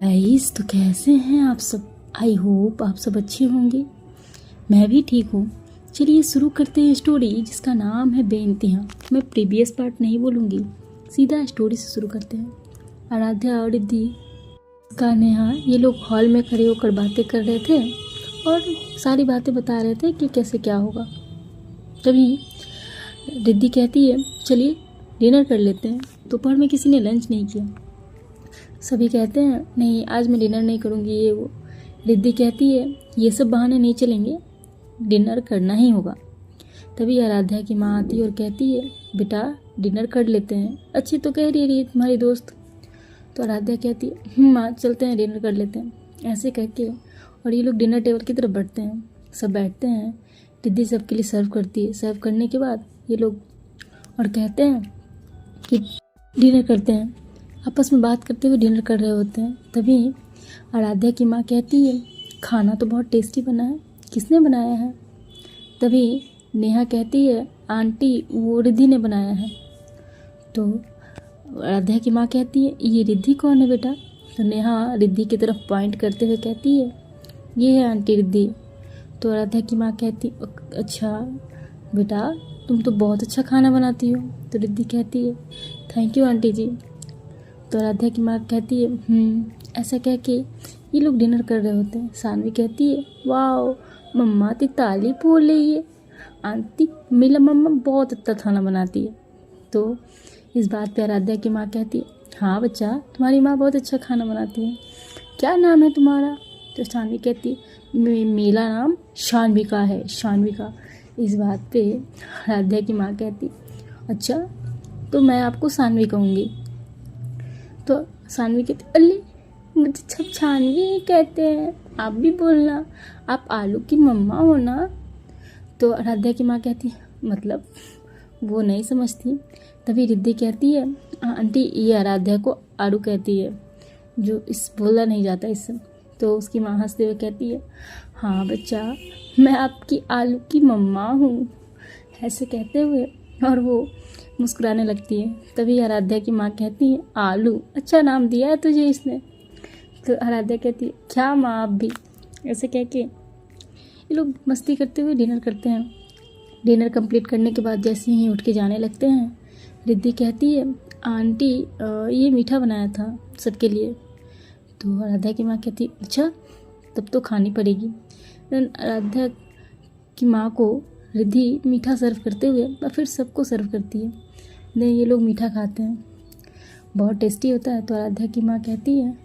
Guys, तो कैसे हैं आप सब। आई होप आप सब अच्छे होंगे। मैं भी ठीक हूँ। चलिए शुरू करते हैं स्टोरी जिसका नाम है बेइंतहा। मैं प्रीवियस पार्ट नहीं बोलूँगी, सीधा स्टोरी से शुरू करते हैं। आराध्या और रिद्धि का नेहा ये लोग हॉल में खड़े होकर बातें कर रहे थे और सारी बातें बता रहे थे कि कैसे क्या होगा। तभी रिद्धि कहती है चलिए डिनर कर लेते हैं। दोपहर में किसी ने लंच नहीं किया। सभी कहते हैं नहीं आज मैं डिनर नहीं करूँगी ये वो। रिद्धि कहती है ये सब बहाने नहीं चलेंगे, डिनर करना ही होगा। तभी आराध्या की माँ आती है और कहती है बेटा डिनर कर लेते हैं। अच्छी तो कह रही है तुम्हारी दोस्त। तो आराध्या कहती है माँ चलते हैं डिनर कर लेते हैं। ऐसे कह के और ये लोग डिनर टेबल की तरफ बढ़ते हैं। सब बैठते हैं। रिद्धि सबके लिए सर्व करती है। सर्व करने के बाद ये लोग और कहते हैं कि डिनर करते हैं। आपस में बात करते हुए डिनर कर रहे होते हैं। तभी आराध्या की माँ कहती है खाना तो बहुत टेस्टी बना है, किसने बनाया है। तभी नेहा कहती है आंटी वो रिद्धि ने बनाया है। तो आराध्या की माँ कहती है ये रिद्धि कौन है बेटा। तो नेहा रिद्धि की तरफ पॉइंट करते हुए कहती है ये है आंटी रिद्धि। तो आराध्या की माँ कहती अच्छा बेटा तुम तो बहुत अच्छा खाना बनाती हो। तो रिद्धि कहती है थैंक यू आंटी जी। तो आराध्या की माँ कहती है ऐसा कह के ये लोग डिनर कर रहे होते हैं। सानवी कहती है वाह मम्मा ती तारीफ हो रही है, आंटी मेरा मम्मा बहुत अच्छा खाना बनाती है। तो इस बात पे आराध्या की माँ कहती है हाँ बच्चा तुम्हारी माँ बहुत अच्छा खाना बनाती है, क्या नाम है तुम्हारा। तो सानवी कहती है मेरा नाम शान्विका है, शान्विका। इस बात पे आराध्या की माँ कहती अच्छा तो मैं आपको सानवी कहूँगी। तो सानवी कहती अल्ले मुझे सब छानवी कहते हैं, आप भी बोलना, आप आलू की मम्मा हो ना। तो आराध्या की माँ कहती है मतलब वो नहीं समझती। तभी रिद्धि कहती है आंटी ये आराध्या को आलू कहती है, जो इस बोला नहीं जाता इससे। तो उसकी माँ हंसते हुए कहती है हाँ बच्चा मैं आपकी आलू की मम्मा हूँ, ऐसे कहते हुए और वो मुस्कुराने लगती है। तभी आराध्या की माँ कहती है आलू अच्छा नाम दिया है तुझे इसने। तो आराध्या कहती है क्या माँ आप भी, ऐसे कह के ये लोग मस्ती करते हुए डिनर करते हैं। डिनर कंप्लीट करने के बाद जैसे ही उठ के जाने लगते हैं रिद्धि कहती है आंटी ये मीठा बनाया था सबके लिए। तो आराध्या की माँ कहती अच्छा तब तो खानी पड़ेगी। आराध्या की माँ को रिद्धि मीठा सर्व करते हुए और फिर सबको सर्व करती है। ये लोग मीठा खाते हैं, बहुत टेस्टी होता है। तो आराध्या की माँ कहती है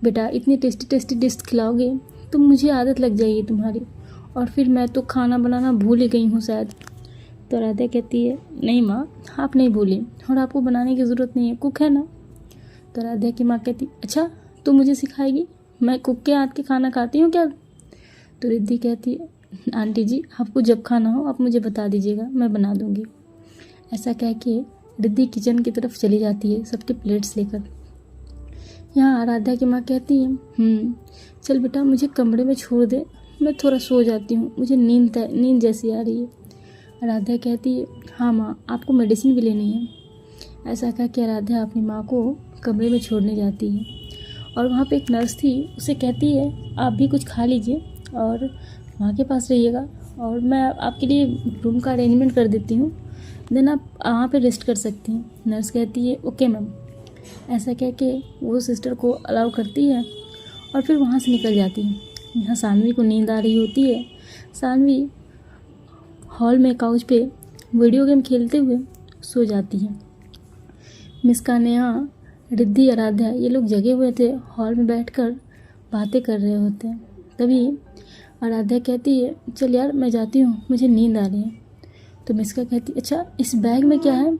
बेटा इतनी टेस्टी टेस्टी डिश खिलाओगे तो मुझे आदत लग जाएगी तुम्हारी, और फिर मैं तो खाना बनाना भूल ही गई हूँ शायद। तो आराध्या कहती है नहीं माँ आप नहीं भूली और आपको बनाने की ज़रूरत नहीं है, कुक है ना। तो आराध्या की माँ कहती अच्छा तो मुझे सिखाएगी, मैं कुक के हाथ के खाना खाती हूँ क्या। तो रिद्धि कहती है आंटी जी आपको जब खाना हो आप मुझे बता दीजिएगा, मैं बना दूँगी। ऐसा कह के रिद्धि किचन की तरफ चली जाती है सबके प्लेट्स लेकर। यहाँ आराध्या की माँ कहती है चल बेटा मुझे कमरे में छोड़ दे, मैं थोड़ा सो जाती हूँ, मुझे नींद जैसी आ रही है। आराध्या कहती है हाँ माँ आपको मेडिसिन भी लेनी है। ऐसा कह के आराध्या अपनी माँ को कमरे में छोड़ने जाती है और वहाँ पे एक नर्स थी, उसे कहती है आप भी कुछ खा लीजिए और माँ के पास रहिएगा और मैं आपके लिए रूम का अरेंजमेंट कर देती हूँ, देन आप वहाँ पे रेस्ट कर सकती हैं। नर्स कहती है ओके मैम। ऐसा कह के वो सिस्टर को अलाउ करती है और फिर वहाँ से निकल जाती है। यहाँ सानवी को नींद आ रही होती है। सानवी हॉल में काउच पे वीडियो गेम खेलते हुए सो जाती है। मिस्का नेहा रिद्धि आराध्या ये लोग जगे हुए थे, हॉल में बैठकर बातें कर रहे होते हैं। तभी आराध्या कहती है चल यार मैं जाती हूँ, मुझे नींद आ रही है। तो मिस्का कहती अच्छा इस बैग में क्या है।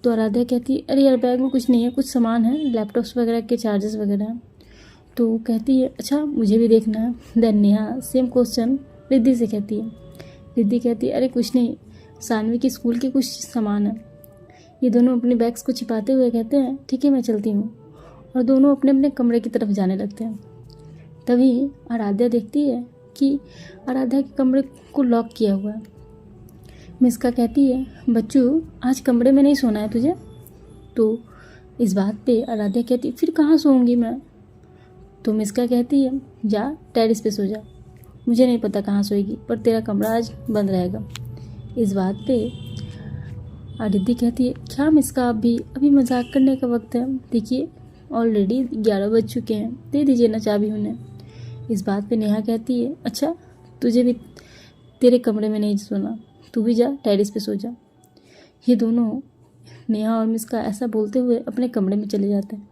तो आराध्या कहती है अरे यार बैग में कुछ नहीं है, कुछ सामान है, लैपटॉप्स वगैरह के चार्जेस वगैरह हैं। तो कहती है अच्छा मुझे भी देखना है। Then Neha same question Riddhi से कहती है। रिद्धि कहती है अरे कुछ नहीं, सानवी के स्कूल के कुछ सामान है। ये दोनों अपने बैग्स को छिपाते हुए कहते हैं ठीक है मैं चलती हूँ, और दोनों अपने अपने कमरे की तरफ जाने लगते हैं। तभी आराध्या देखती है कि आराध्या के कमरे को लॉक किया हुआ है। मिस्का कहती है बच्चू आज कमरे में नहीं सोना है तुझे। तो इस बात पे आराध्या कहती फिर कहाँ सोऊंगी मैं, तो मिस्का कहती है जा टेरेस पे सो जा, मुझे नहीं पता कहाँ सोएगी पर तेरा कमरा आज बंद रहेगा। इस बात पे रिद्धि कहती है क्या मिस्का, आप भी अभी मजाक करने का वक्त है, देखिए ऑलरेडी 11 बज चुके हैं, दे दीजिए ना चाबी उन्हें। इस बात पे नेहा कहती है अच्छा तुझे भी तेरे कमरे में नहीं सोना, तू भी जा टेरेस पे सो जा। ये दोनों नेहा और मिस्का ऐसा बोलते हुए अपने कमरे में चले जाते हैं।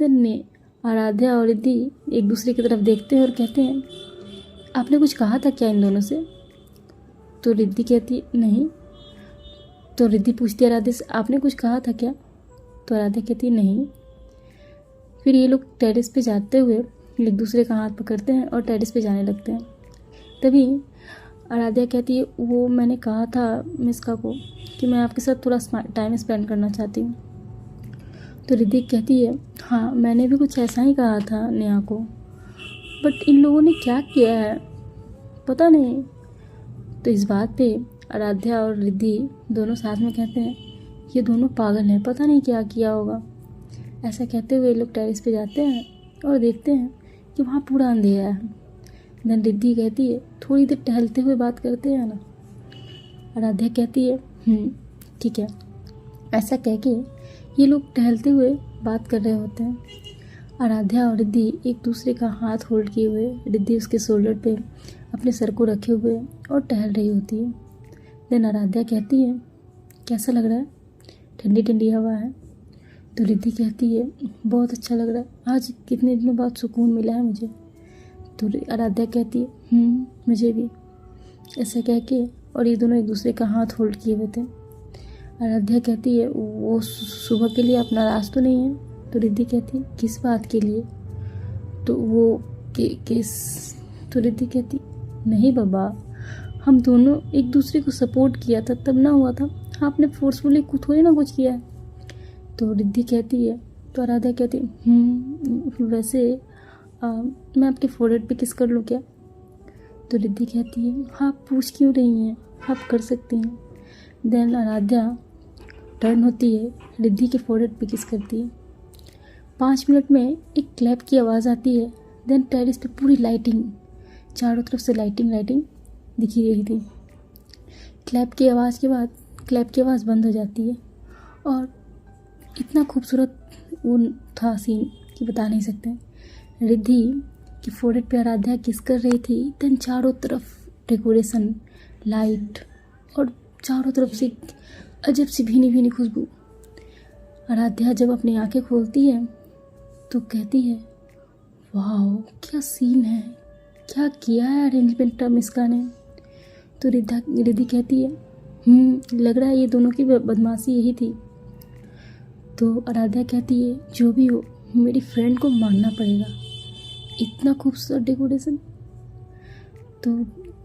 देन आराध्या और रिद्धि एक दूसरे की तरफ देखते हैं और कहते हैं आपने कुछ कहा था क्या इन दोनों से? तो रिद्धि कहती नहीं। तो रिद्धि पूछती है आराध्या से आपने कुछ कहा था क्या? तो आराध्या कहती है नहीं। फिर ये लोग टेरेस पे जाते हुए एक दूसरे का हाथ पकड़ते हैं और टेरेस पे जाने लगते हैं। तभी आराध्या कहती है वो मैंने कहा था मिस्का को कि मैं आपके साथ थोड़ा टाइम स्पेंड करना चाहती हूँ। तो रिद्धि कहती है हाँ मैंने भी कुछ ऐसा ही कहा था नेहा को, बट इन लोगों ने क्या किया है पता नहीं। तो इस बात पे आराध्या और रिद्धि दोनों साथ में कहते हैं ये दोनों पागल हैं, पता नहीं क्या किया होगा। ऐसा कहते हुए लोग टेरेस पे जाते हैं और देखते हैं कि वहाँ पूरा अंधेरा है। देन रिद्धि कहती है थोड़ी देर टहलते हुए बात करते हैं ना। आराध्या कहती है ठीक है। ऐसा कह के ये लोग टहलते हुए बात कर रहे होते हैं। आराध्या और रिद्धि एक दूसरे का हाथ होल्ड किए हुए, रिद्धि उसके शोल्डर पे अपने सर को रखे हुए और टहल रही होती है। देन आराध्या कहती है कैसा लग रहा है? ठंडी ठंडी हवा है। तो रिद्धि कहती है बहुत अच्छा लग रहा है, आज कितने दिनों बाद सुकून मिला है मुझे। तो आराध्या कहती है मुझे भी। ऐसा कह के और ये दोनों एक दूसरे का हाथ होल्ड किए हुए थे। आराध्या कहती है वो सुबह के लिए आप नाराज़ तो नहीं है? तो रिद्धि कहती है किस बात के लिए? तो वो किस? तो रिद्धि कहती नहीं बाबा, हम दोनों एक दूसरे को सपोर्ट किया था तब ना हुआ था, आपने फोर्सफुली थोड़ी ना कुछ किया है। तो रिद्धि कहती है तो आराध्या कहती वैसे मैं आपके फोrehead पे किस कर लूँ क्या? तो रिद्धि कहती है आप पूछ क्यों रही हैं, आप कर सकती हैं। देन आराध्या टर्न होती है, रिद्धि के फोrehead पे किस करती है। 5 मिनट में एक क्लैप की आवाज़ आती है। देन टेरेस पे पूरी लाइटिंग, चारों तरफ से लाइटिंग दिखी रही थी। क्लैप की आवाज़ के बाद क्लैप की आवाज़ बंद हो जाती है और इतना खूबसूरत वो था सीन कि बता नहीं सकते। रिद्धि की फोrehead पे आराध्या किस कर रही थी। देन चारों तरफ डेकोरेशन, लाइट और चारों तरफ से अजब सी भीनी भीनी खुशबू। आराध्या जब अपनी आंखें खोलती है तो कहती है वाह क्या सीन है, क्या किया है अरेंजमेंट मिस्का ने। तो रिद्धि कहती है लग रहा है ये दोनों की बदमाशी यही थी। तो आराध्या कहती है जो भी हो मेरी फ्रेंड को मानना पड़ेगा, इतना खूबसूरत डेकोरेशन। तो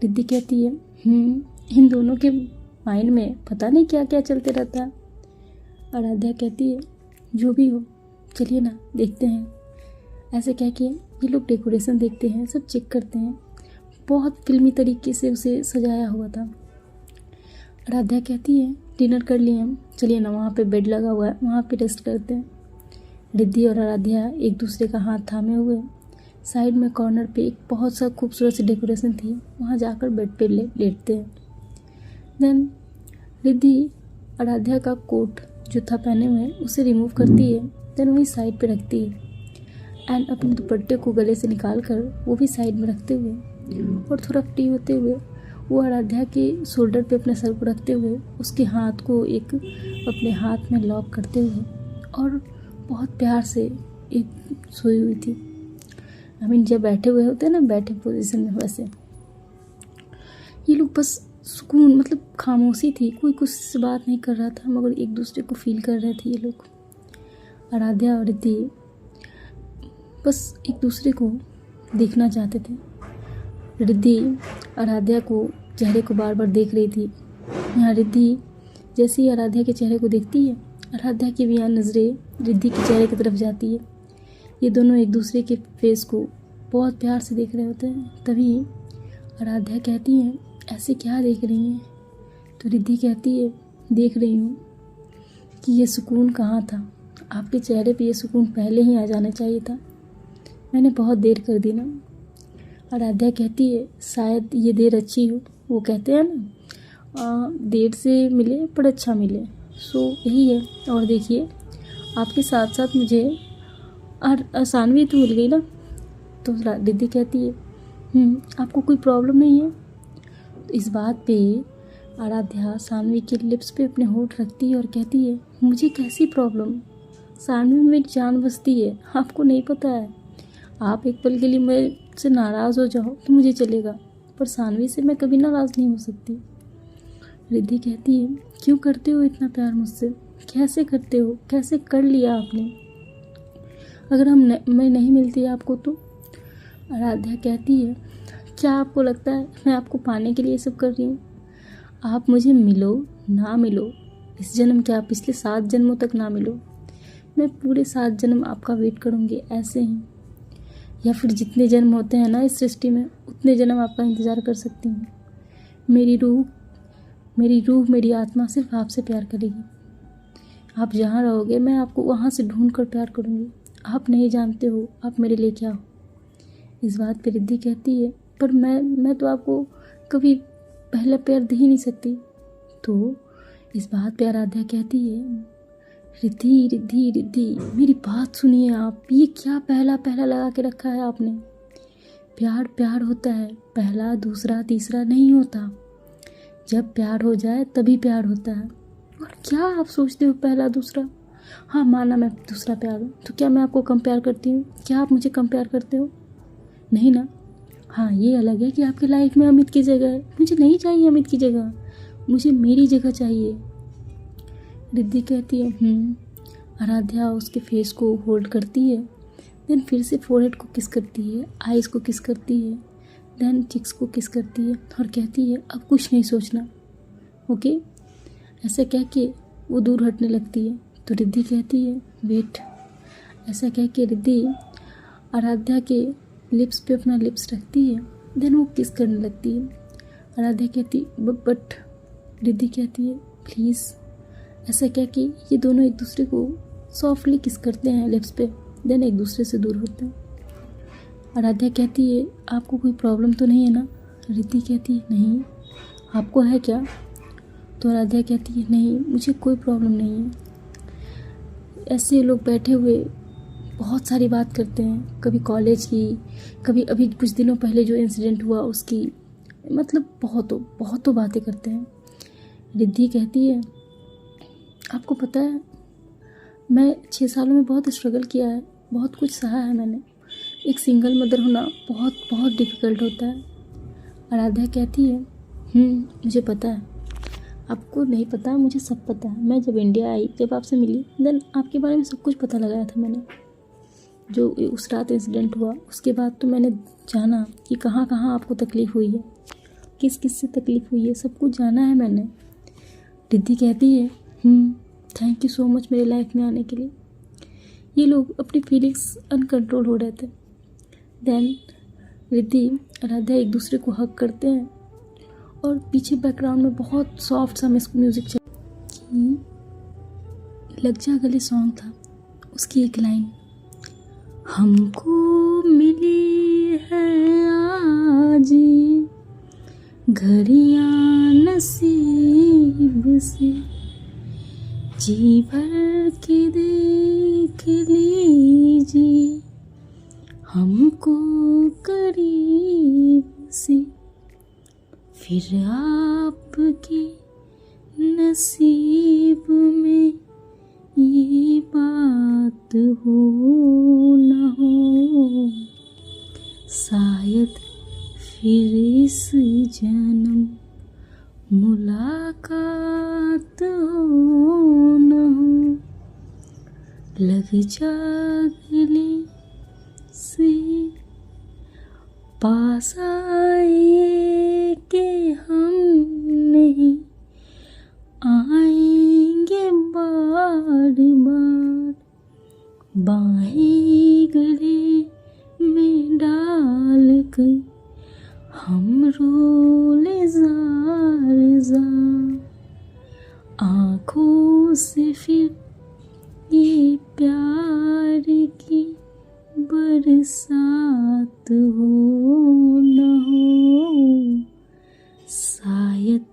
रिद्धि कहती है इन दोनों के माइंड में पता नहीं क्या क्या चलते रहता है। आराध्या कहती है जो भी हो चलिए ना देखते हैं। ऐसे कह के ये लोग डेकोरेशन देखते हैं, सब चेक करते हैं। बहुत फिल्मी तरीके से उसे सजाया हुआ था। आराध्या कहती है डिनर कर लिए हम, चलिए ना वहाँ पे बेड लगा हुआ है वहाँ पे रेस्ट करते हैं। रिद्धि और आराध्या एक दूसरे का हाथ थामे हुए साइड में कॉर्नर पे एक बहुत सा खूबसूरत सी डेकोरेशन थी, वहाँ जाकर बेड पे लेटते हैं। देन रिद्धि आराध्या का कोट जो था पहने हुए उसे रिमूव करती है। देन वही साइड पे रखती है एंड अपने दुपट्टे को गले से निकाल कर वो भी साइड में रखते हुए और थोड़ा फ्री होते हुए वो आराध्या के शोल्डर पे अपने सर को रखते हुए उसके हाथ को एक अपने हाथ में लॉक करते हुए और बहुत प्यार से एक सोई हुई थी। जब बैठे हुए होते हैं ना बैठे पोजीशन में, वैसे ये लोग बस सुकून, मतलब खामोशी थी, कोई कुछ से बात नहीं कर रहा था मगर एक दूसरे को फील कर रहे थे ये लोग। आराध्या और रिद्धि बस एक दूसरे को देखना चाहते थे। रिद्धि आराध्या को चेहरे को बार बार देख रही थी। यहाँ रिद्धि जैसे ही आराध्या के चेहरे को देखती है, आराध्या की भी यहाँ नज़रें रिद्धि के चेहरे की तरफ जाती है। ये दोनों एक दूसरे के फेस को बहुत प्यार से देख रहे होते हैं। तभी आराध्या कहती है ऐसे क्या देख रही हैं? तो रिद्धि कहती है देख रही हूँ कि ये सुकून कहाँ था, आपके चेहरे पे ये सुकून पहले ही आ जाना चाहिए था। मैंने बहुत देर कर दी ना। आराध्या कहती है शायद ये देर अच्छी हो। वो कहते हैं ना देर से मिले पर अच्छा मिले। सो यही है। और देखिए आपके साथ साथ मुझे और सानवी तो मिल गई ना। तो रिद्धि कहती है आपको कोई प्रॉब्लम नहीं है। तो इस बात पे आराध्या सानवी के लिप्स पे अपने होंठ रखती है और कहती है मुझे कैसी प्रॉब्लम, सानवी में मेरी जान बसती है, आपको नहीं पता है। आप एक पल के लिए मुझसे नाराज़ हो जाओ तो मुझे चलेगा, पर सानवी से मैं कभी नाराज़ नहीं हो सकती। रिद्धि कहती है क्यों करते हो इतना प्यार मुझसे, कैसे करते हो, कैसे कर लिया आपने, अगर मैं नहीं मिलती आपको तो। आराध्या कहती है क्या आपको लगता है मैं आपको पाने के लिए सब कर रही हूँ? आप मुझे मिलो ना मिलो, इस जन्म क्या पिछले 7 जन्मों तक ना मिलो, मैं पूरे 7 जन्म आपका वेट करूँगी ऐसे ही, या फिर जितने जन्म होते हैं ना इस सृष्टि में उतने जन्म आपका इंतज़ार कर सकती हूँ। मेरी रूह मेरी आत्मा सिर्फ आपसे प्यार करेगी। आप जहाँ रहोगे मैं आपको वहाँ से ढूंढ कर प्यार करूँगी। आप नहीं जानते हो आप मेरे लिए क्या हो। इस बात पर रिद्धि कहती है पर मैं तो आपको कभी पहला प्यार दे ही नहीं सकती। तो इस बात पे आराध्या कहती है रिद्धि रिद्धि रिद्धि मेरी बात सुनिए आप, ये क्या पहला पहला लगा के रखा है आपने। प्यार प्यार होता है, पहला दूसरा तीसरा नहीं होता। जब प्यार हो जाए तभी प्यार होता है। और क्या आप सोचते हो पहला दूसरा, हाँ माना मैं दूसरा प्यार हूँ तो क्या मैं आपको कम प्यार करती हूँ, क्या आप मुझे कम प्यार करते हो? नहीं ना। हाँ ये अलग है कि आपकी लाइफ में अमित की जगह है, मुझे नहीं चाहिए अमित की जगह, मुझे मेरी जगह चाहिए। रिद्धि कहती है आराध्या उसके फेस को होल्ड करती है, देन फिर से फोरहेड को किस करती है, आईज को किस करती है, देन चिक्स को किस करती है और कहती है अब कुछ नहीं सोचना, ओके। ऐसा कह के वो दूर हटने लगती है। तो रिद्धि कहती है वेट। ऐसा कह के रिद्धि आराध्या के लिप्स पे अपना लिप्स रखती है, देन वो किस करने लगती है। आराध्या कहती बट रिद्धि कहती है प्लीज़। ऐसा कह के ये दोनों एक दूसरे को सॉफ्टली किस करते हैं लिप्स पे, देन एक दूसरे से दूर होते हैं। आराध्या कहती है आपको कोई प्रॉब्लम तो नहीं है ना? रिद्धि कहती है नहीं। आपको है क्या? तो आराध्या कहती है नहीं मुझे कोई प्रॉब्लम नहीं है। ऐसे लोग बैठे हुए बहुत सारी बात करते हैं, कभी कॉलेज की, कभी अभी कुछ दिनों पहले जो इंसिडेंट हुआ उसकी, मतलब बहुतों बातें करते हैं। रिद्धि कहती है आपको पता है मैं 6 सालों में बहुत स्ट्रगल किया है, बहुत कुछ सहा है मैंने। एक सिंगल मदर होना बहुत बहुत डिफ़िकल्ट होता है। आराध्या कहती है मुझे पता है, आपको नहीं पता मुझे सब पता है। मैं जब इंडिया आई, जब आपसे मिली, देन आपके बारे में सब कुछ पता लगाया था मैंने। जो उस रात इंसिडेंट हुआ उसके बाद तो मैंने जाना कि कहाँ कहाँ आपको तकलीफ़ हुई है, किस किस से तकलीफ़ हुई है, सब कुछ जाना है मैंने। रिद्धि कहती है थैंक यू सो मच मेरे लाइफ में आने के लिए। ये लोग अपनी फीलिंग्स अनकंट्रोल हो रहे थे। देन रिद्धि आराध्या एक दूसरे को हग करते हैं और पीछे बैकग्राउंड में बहुत सॉफ्ट सा म्यूज़िक चल कि लग जा गले सॉन्ग था, उसकी एक लाइन हमको मिली है आज घड़ियां नसीब से, जी भर के देख लीजिए हमको करीब से, फिर आपके नसीब में ये बात हो न हो, शायद फिर इस जन्म मुलाकात हो न हो, लग जा गले से पास आए कि हम नहीं आएंगे बार बार, बाहें गले में डाल कर हम रोले जार जार, आँखों से फिर ये प्यार की फिर साथ हो न हो, शायद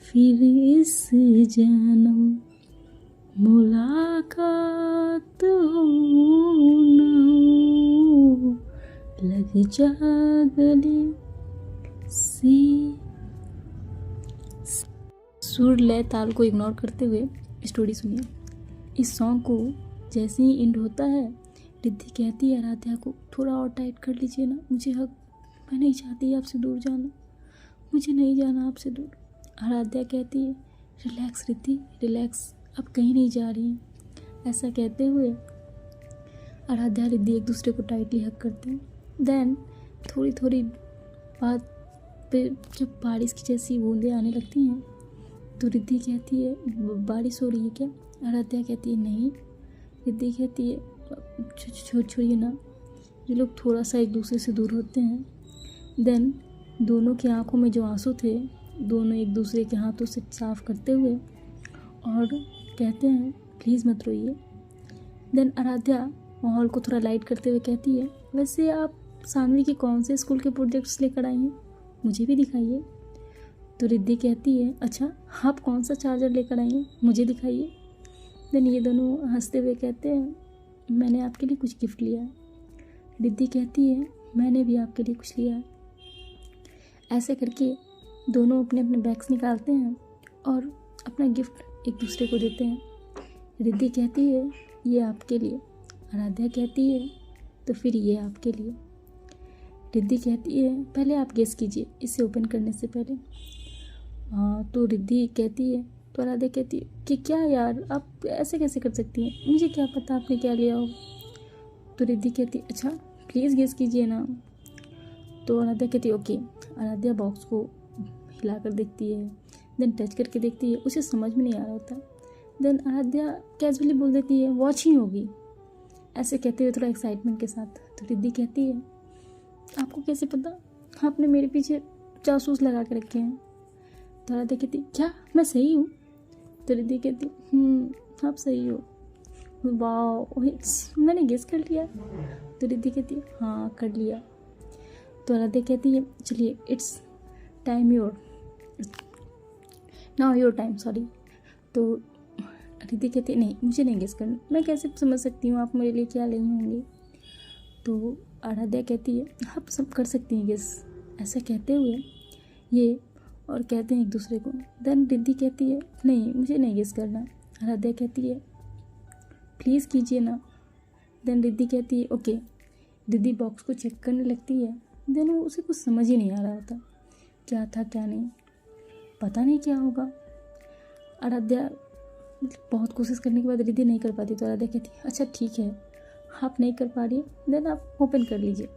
फिर इस जन्म मुलाकात हो न हो, लग जा गले से। सुर लय ताल को इग्नोर करते हुए स्टोरी सुनिए। इस सॉन्ग को जैसे ही एंड होता है, रिद्धि कहती है आराध्या को, थोड़ा और टाइट कर लीजिए ना, मुझे हक, मैं नहीं चाहती आपसे दूर जाना, मुझे नहीं जाना आपसे दूर। आराध्या कहती है रिलैक्स रिद्धि रिलैक्स, अब कहीं नहीं जा रही हैं। ऐसा कहते हुए आराध्या रिद्धि एक दूसरे को टाइटली हक करते हैं। देन थोड़ी थोड़ी बाद पे जब बारिश की जैसी बूंदें आने लगती हैं तो रिद्धि कहती है बारिश हो रही है क्या? आराध्या कहती है नहीं। रिद्धि कहती है छोड़िए ना, ये लोग थोड़ा सा एक दूसरे से दूर होते हैं। देन दोनों की आंखों में जो आंसू थे, दोनों एक दूसरे के हाथों से साफ करते हुए और कहते हैं प्लीज़ मत रोइए। देन आराध्या माहौल को थोड़ा लाइट करते हुए कहती है वैसे आप सानवी के कौन से स्कूल के प्रोजेक्ट्स लेकर आई हैं, मुझे भी दिखाइए। तो रिद्धि कहती है अच्छा आप कौन सा चार्जर लेकर आई हैं, मुझे दिखाइए। देन ये दोनों हंसते हुए कहते हैं मैंने आपके लिए कुछ गिफ्ट लिया है। रिद्धि कहती है मैंने भी आपके लिए कुछ लिया है। ऐसे करके दोनों अपने अपने बैग्स निकालते हैं और अपना गिफ्ट एक दूसरे को देते हैं। रिद्धि कहती है ये आपके लिए। आराध्या कहती है तो फिर ये आपके लिए। रिद्धि कहती है पहले आप गेस कीजिए इसे ओपन करने से पहले। तो रिद्धि कहती है, तो आराध्या कहती है कि क्या यार आप ऐसे कैसे कर सकती हैं, मुझे क्या पता आपने क्या लिया हो। तो रिद्धि कहती है अच्छा प्लीज़ गेस कीजिए ना। तो आराध्या कहती है ओके। आराध्या बॉक्स को हिला कर देखती है, देन टच करके देखती है, उसे समझ में नहीं आ रहा होता। देन आराध्या कैजुअली बोल देती है वॉच ही होगी, ऐसे कहते हुए थोड़ा एक्साइटमेंट के साथ। तो रिद्धि कहती है आपको कैसे पता, आपने मेरे पीछे जासूस लगा के रखे हैं। तो आराध्या कहती क्या मैं सही हूँ? तो रिद्धि कहती आप सही हो। वाह मैंने गेस कर लिया। तो रिद्धि कहती हाँ कर लिया। तो आराध्या कहती है चलिए it's time your now your time sorry. तो रिद्धि कहती है नहीं मुझे नहीं गेस करना, मैं कैसे समझ सकती हूँ आप मेरे लिए क्या ले होंगे। तो आराध्या कहती है आप सब कर सकती हैं गेस, ऐसा कहते हुए ये और कहते हैं एक दूसरे को। देन रिद्धि कहती है नहीं मुझे नहीं गेस करना। आराध्या कहती है प्लीज़ कीजिए ना। देन रिद्धि कहती है ओके। रिद्धि बॉक्स को चेक करने लगती है। देन वो उसे कुछ समझ ही नहीं आ रहा होता, क्या था क्या नहीं, पता नहीं क्या होगा। आराध्या बहुत कोशिश करने के बाद रिद्धि नहीं कर पाती। तो आराध्या कहती है अच्छा ठीक है आप नहीं कर पा रही है, देन आप ओपन कर लीजिए।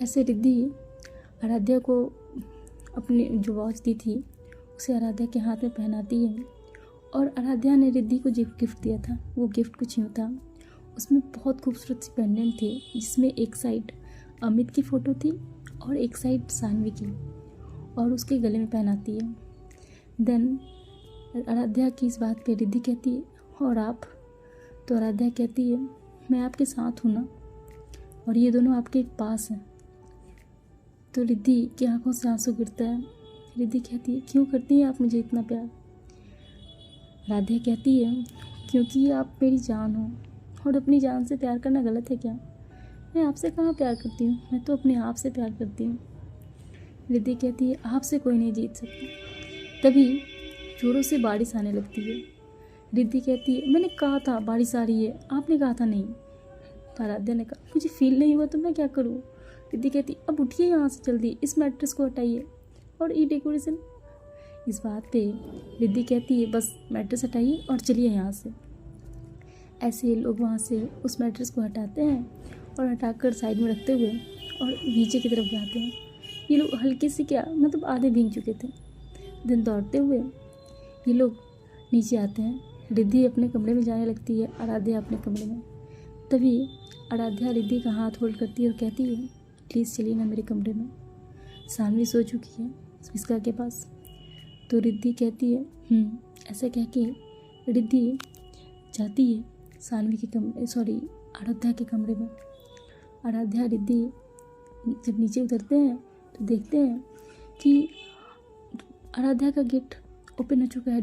ऐसे रिद्धि आराध्या को अपनी जो वॉच दी थी उसे आराध्या के हाथ में पहनाती है। और आराध्या ने रिद्धि को जो गिफ्ट दिया था वो गिफ्ट कुछ यूँ था, उसमें बहुत खूबसूरत सी पेंडेंट थी जिसमें एक साइड अमित की फ़ोटो थी और एक साइड सानवी की, और उसके गले में पहनाती है। देन आराध्या की इस बात पे रिद्धि कहती है और आप? तो आराध्या कहती है मैं आपके साथ हूँ ना, और ये दोनों आपके पास हैं। तो रिद्धि की आंखों से आंसू गिरता है। रिद्धि कहती है क्यों करती हैं आप मुझे इतना प्यार? आराध्या कहती है क्योंकि आप मेरी जान हो, और अपनी जान से प्यार करना गलत है क्या? मैं आपसे कहाँ प्यार करती हूँ, मैं तो अपने आप से प्यार करती हूँ। रिद्धि कहती है आपसे कोई नहीं जीत सकता। तभी जोरों से बारिश आने लगती है। रिद्धि कहती है मैंने कहा था बारिश आ रही है, आपने कहा था नहीं। तो आराध्या ने कहा मुझे फील नहीं हुआ तो मैं क्या करूँ। रिद्धि कहती अब उठिए यहाँ से जल्दी, इस मैट्रेस को हटाइए और ये डेकोरेशन। इस बात पे रिद्धि कहती है बस मैट्रेस हटाइए और चलिए यहाँ से। ऐसे ये लोग वहाँ से उस मैट्रेस को हटाते हैं और हटाकर साइड में रखते हुए और नीचे की तरफ जाते हैं। ये लोग हल्के से क्या मतलब आधे भीग चुके थे। दिन दौड़ते हुए ये लोग नीचे आते हैं। रिद्धि अपने कमरे में जाने लगती है, आराध्या अपने कमरे में। तभी आराध्या रिद्धि का हाथ होल्ड करती है और कहती है प्लीज़ चलिए ना मेरे कमरे में, सानवी सो चुकी है इसका के पास। तो रिद्धि कहती है ऐसे कह के रिद्धि जाती है सानवी के कमरे आराध्या के कमरे में। आराध्या रिद्धि जब नीचे उतरते हैं तो देखते हैं कि आराध्या का गेट ओपन हो चुका है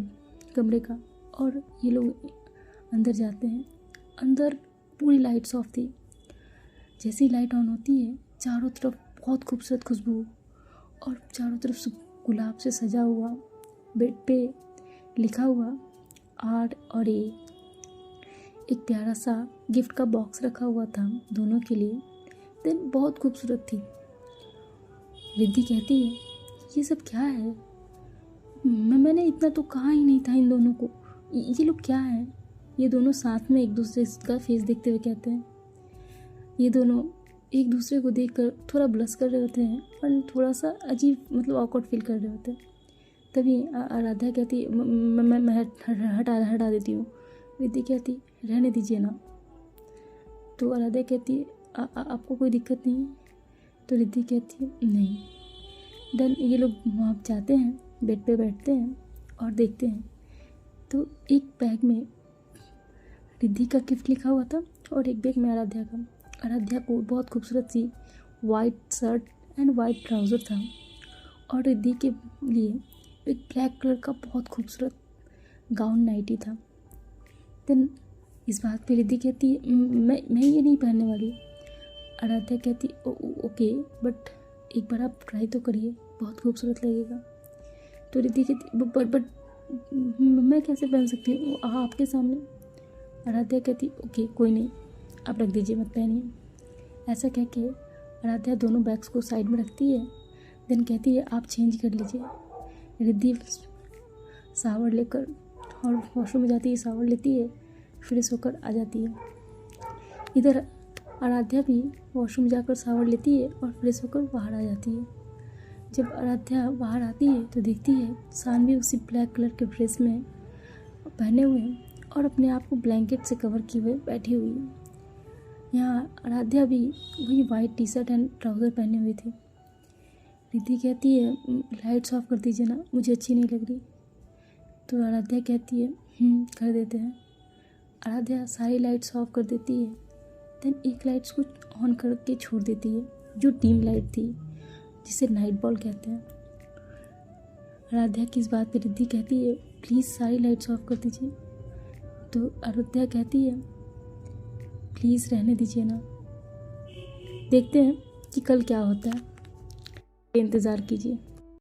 कमरे का, और ये लोग अंदर जाते हैं। अंदर पूरी लाइट्स ऑफ थी। जैसे ही लाइट ऑन होती है, चारों तरफ बहुत खूबसूरत खुशबू, और चारों तरफ से गुलाब से सजा हुआ, बेड पे लिखा हुआ आर और ए। एक प्यारा सा गिफ्ट का बॉक्स रखा हुआ था दोनों के लिए। देन बहुत खूबसूरत थी। रिद्धि कहती है, ये सब क्या है? मैंने इतना तो कहा ही नहीं था इन दोनों को। ये लोग क्या है? ये दोनों साथ में एक दूसरे का फेस देखते हुए कहते हैं। ये दोनों एक दूसरे को देखकर थोड़ा ब्लश कर रहे होते हैं और थोड़ा सा अजीब मतलब ऑकवर्ड फील कर रहे होते हैं। तभी आराध्या कहती है, मैं हटा देती हूँ। रिद्धि कहती, रहने दीजिए ना। तो आराध्या कहती है, आपको कोई दिक्कत नहीं? तो रिद्धि कहती है, नहीं। देन ये लोग वहाँ जाते हैं, बेड पे बैठते हैं और देखते हैं तो एक बैग में रिद्धि का गिफ्ट लिखा हुआ था और एक बैग में आराध्या का। आराध्या को बहुत खूबसूरत सी white shirt and white trouser था, और रिद्धि के लिए एक ब्लैक कलर का बहुत खूबसूरत गाउन नाइटी था। देन इस बात पे रिद्धि कहती है, मैं ये नहीं पहनने वाली। आराध्या कहती, ओके, बट एक बार आप ट्राई तो करिए, बहुत खूबसूरत लगेगा। तो रिद्धि कहती, बट मैं कैसे पहन सकती हूँ आपके सामने? आराध्या कहती, ओके कोई नहीं, आप रख दीजिए, मत पहनिए। ऐसा कह के आराध्या दोनों बैग्स को साइड में रखती है। देन कहती है, आप चेंज कर लीजिए। रिद्धि शावर लेकर और वॉशरूम में जाती है, शावर लेती है, फ्रेश होकर आ जाती है। इधर आराध्या भी वॉशरूम जाकर शावर लेती है और फ्रेश होकर बाहर आ जाती है। जब आराध्या बाहर आती है तो देखती है सानवी उसी ब्लैक कलर के ड्रेस में पहने हुए हैं और अपने आप को ब्लैंकेट से कवर किए हुए बैठी हुई है। यहाँ आराध्या भी वही white T shirt and trouser पहने हुए थे। रिद्धि कहती है, लाइट्स ऑफ कर दीजिए ना, मुझे अच्छी नहीं लग रही। तो आराध्या कहती है, कर देते हैं। आराध्या सारी लाइट्स ऑफ कर देती है। देन एक लाइट्स को ऑन करके छोड़ देती है, जो डिम लाइट थी, जिसे नाइट बॉल कहते हैं। आराध्या की इस बात पे रिद्धि कहती है, प्लीज़ सारी लाइट्स ऑफ कर दीजिए। तो आराध्या कहती है, प्लीज़ रहने दीजिए ना। देखते हैं कि कल क्या होता है, इंतज़ार कीजिए।